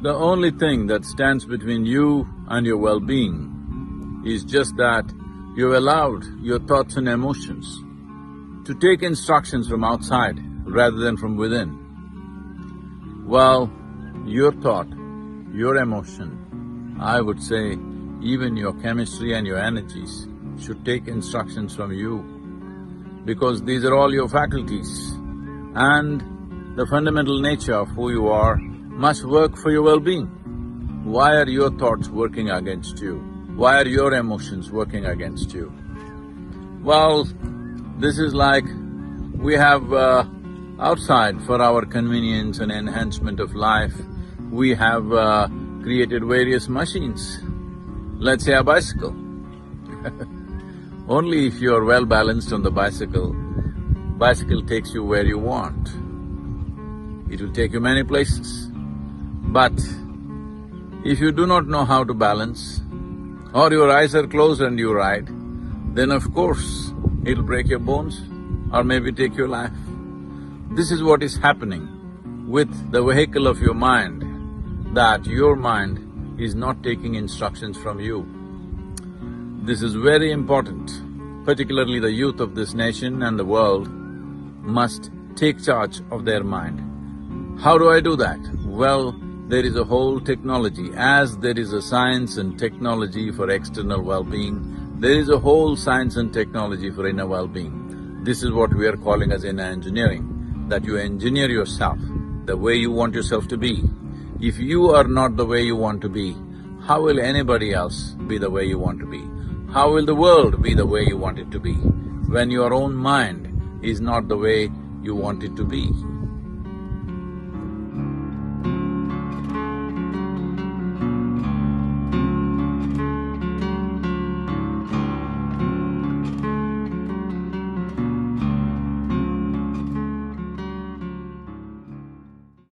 The only thing that stands between you and your well-being is just that you've allowed your thoughts and emotions to take instructions from outside rather than from within. Well, your thought, your emotion, I would say even your chemistry and your energies should take instructions from you, because these are all your faculties and the fundamental nature of who you are must work for your well-being. Why are your thoughts working against you? Why are your emotions working against you? Well, this is like we have outside for our convenience and enhancement of life, we have created various machines. Let's say a bicycle. Only if you're well balanced on the bicycle takes you where you want. It will take you many places. But if you do not know how to balance, or your eyes are closed and you ride, then of course it'll break your bones or maybe take your life. This is what is happening with the vehicle of your mind, that your mind is not taking instructions from you. This is very important, particularly the youth of this nation and the world must take charge of their mind. How do I do that? Well, there is a whole technology. As there is a science and technology for external well-being, there is a whole science and technology for inner well-being. This is what we are calling as inner engineering, that you engineer yourself the way you want yourself to be. If you are not the way you want to be, how will anybody else be the way you want to be? How will the world be the way you want it to be, when your own mind is not the way you want it to be?